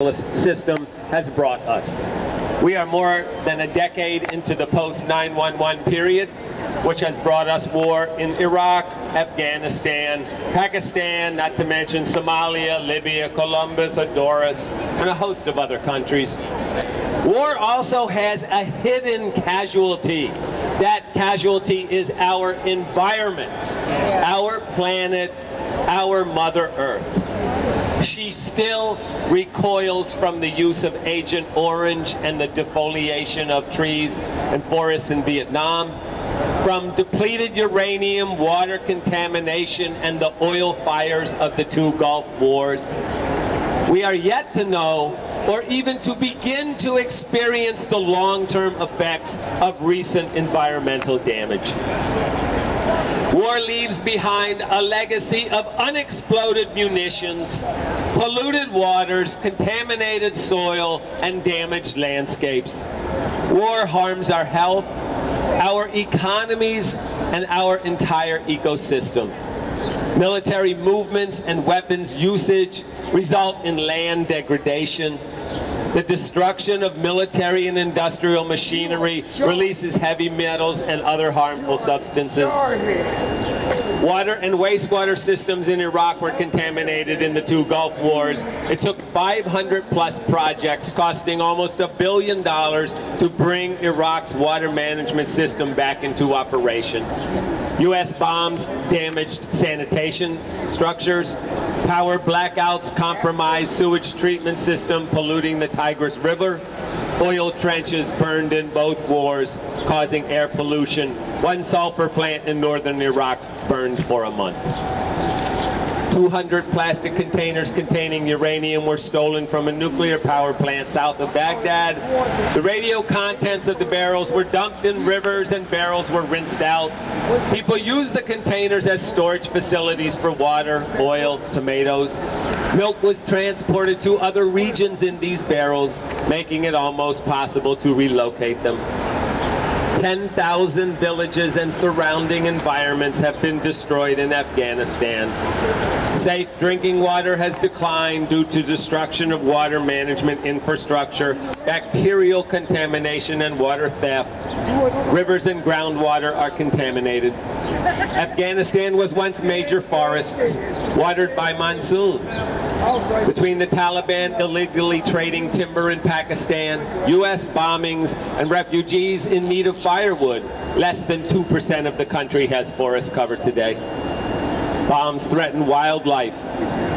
system has brought us. We are more than a decade into the post-9/11 period, which has brought us war in Iraq, Afghanistan, Pakistan, not to mention Somalia, Libya, Columbus, Honduras, and a host of other countries. War also has a hidden casualty. That casualty is our environment, our planet, our Mother Earth. She still recoils from the use of Agent Orange and the defoliation of trees and forests in Vietnam, from depleted uranium, water contamination, and the oil fires of the two Gulf Wars. We are yet to know, or even to begin to experience, the long-term effects of recent environmental damage. War leaves behind a legacy of unexploded munitions, polluted waters, contaminated soil, and damaged landscapes. War harms our health, our economies, and our entire ecosystem. Military movements and weapons usage result in land degradation. The destruction of military and industrial machinery releases heavy metals and other harmful substances. Water and wastewater systems in Iraq were contaminated in the two Gulf Wars. It took 500-plus projects costing almost $1 billion to bring Iraq's water management system back into operation. U.S. bombs damaged sanitation structures. Power blackouts compromised sewage treatment system, polluting the Tigris River. Oil trenches burned in both wars, causing air pollution. One sulfur plant in northern Iraq burned for a month. 200 plastic containers containing uranium were stolen from a nuclear power plant south of Baghdad. The radio contents of the barrels were dumped in rivers and barrels were rinsed out. People used the containers as storage facilities for water, oil, tomatoes. Milk was transported to other regions in these barrels, making it almost possible to relocate them. 10,000 villages and surrounding environments have been destroyed in Afghanistan. Safe drinking water has declined due to destruction of water management infrastructure, bacterial contamination, and water theft. Rivers and groundwater are contaminated. Afghanistan was once major forests, watered by monsoons. Between the Taliban illegally trading timber in Pakistan, U.S. bombings, and refugees in need of firewood, less than 2% of the country has forest cover today. Bombs threaten wildlife.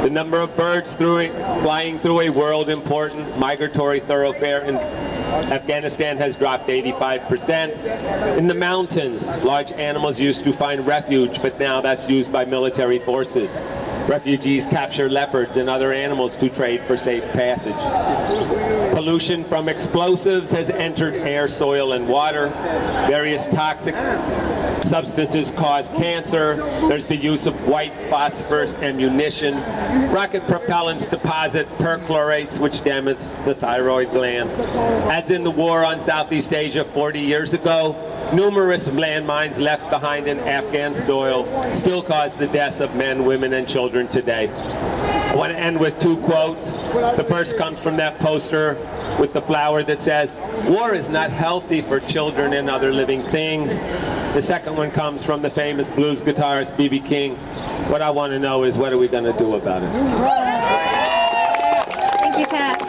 The number of birds flying through a world-important migratory thoroughfare in Afghanistan has dropped 85%. In the mountains, large animals used to find refuge, but now that's used by military forces. Refugees capture leopards and other animals to trade for safe passage. Pollution from explosives has entered air, soil, and water. Various toxic substances cause cancer. There's the use of white phosphorus ammunition. Rocket propellants deposit perchlorates, which damage the thyroid gland. As in the war on Southeast Asia 40 years ago, numerous landmines left behind in Afghan soil still cause the deaths of men, women, and children today. I want to end with two quotes. The first comes from that poster with the flower that says, "War is not healthy for children and other living things." The second one comes from the famous blues guitarist B.B. King. What I want to know is, what are we going to do about it? Thank you, Pat.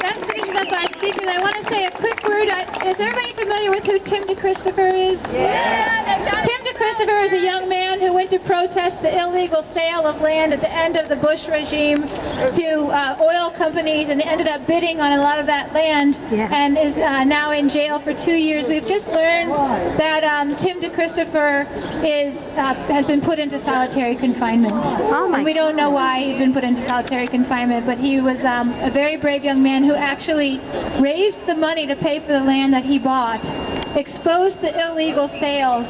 That finishes up our speakers. I want to say a quick word. Is everybody familiar with who Tim DeChristopher is? Yeah. Tim DeChristopher is a young man who went to protest the illegal sale of land at the end of the Bush regime to oil companies, and ended up bidding on a lot of that land, and is now in jail for 2 years. We've just learned that Tim DeChristopher has been put into solitary confinement. And we don't know why he's been put into solitary confinement, but he was a very brave young man who actually raised the money to pay for the land that he bought, exposed the illegal sales.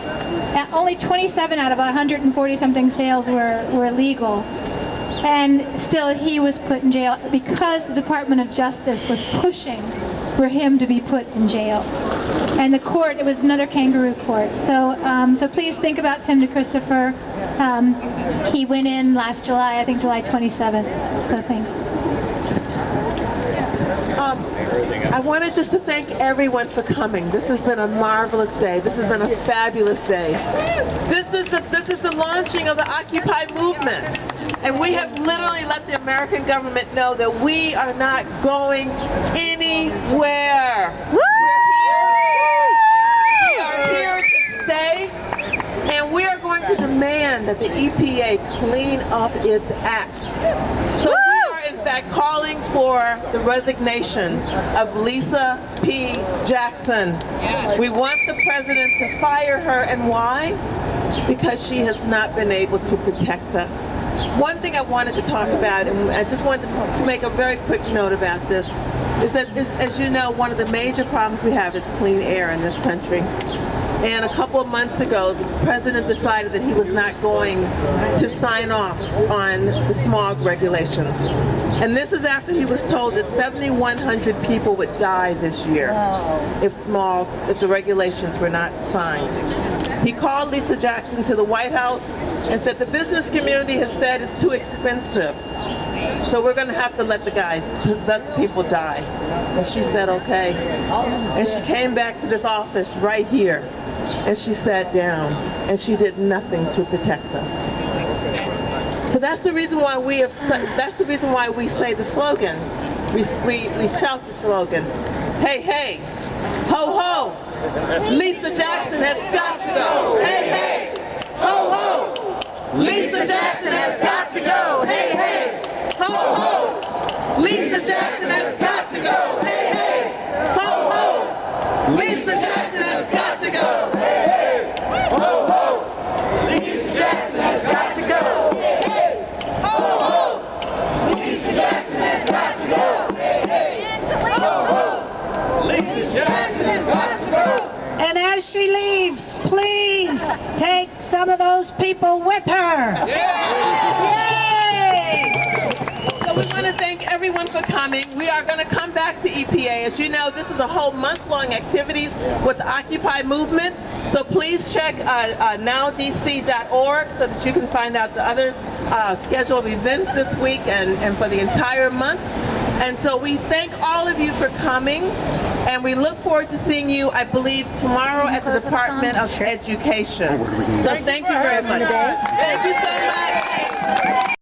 Only 27 out of 140-something sales were legal. And still he was put in jail because the Department of Justice was pushing for him to be put in jail. And the court, it was another kangaroo court. So please think about Tim DeChristopher. He went in last July, I think July 27th. So thanks. joining us. I wanted just to thank everyone for coming. This has been a marvelous day. This has been a fabulous day. This is the launching of the Occupy movement. And we have literally let the American government know that we are not going anywhere. We are here to stay, and we are going to demand that the EPA clean up its act. So we are in fact calling for the resignation of Lisa P. Jackson. We want the president to fire her, and why? Because she has not been able to protect us. One thing I wanted to talk about, and I just wanted to make a very quick note about this, is that, as you know, one of the major problems we have is clean air in this country. And a couple of months ago, the president decided that he was not going to sign off on the smog regulations. And this is after he was told that 7,100 people would die this year if the regulations were not signed. He called Lisa Jackson to the White House and said the business community has said it's too expensive, so we're going to have to let the people die. And she said, okay. And she came back to this office right here, and she sat down, and she did nothing to protect us. So that's the reason why we say the slogan. We shout the slogan. Hey, hey, ho, ho. Lisa Jackson has got to go. Hey, hey, ho, ho. Lisa Jackson has got to go. Hey, hey, ho, ho. Lisa Jackson has got to go. Hey, hey, ho, ho. Lisa Jackson has got to go. Hey, hey, ho, ho. Lisa Jackson has got to go. Hey, hey, ho, ho. Lisa Jackson has got to go. Hey, hey, ho, ho. Lisa Jackson has got to go. And as she leaves, please take some of those people with her. Yay! So we want to thank everyone for coming. We are going to come back to EPA. As you know, this is a whole month-long activities with the Occupy movement. So please check nowdc.org so that you can find out the other schedule of events this week and for the entire month. And so we thank all of you for coming, and we look forward to seeing you, I believe, tomorrow at the Department of Education. So thank you very much. Thank you so much.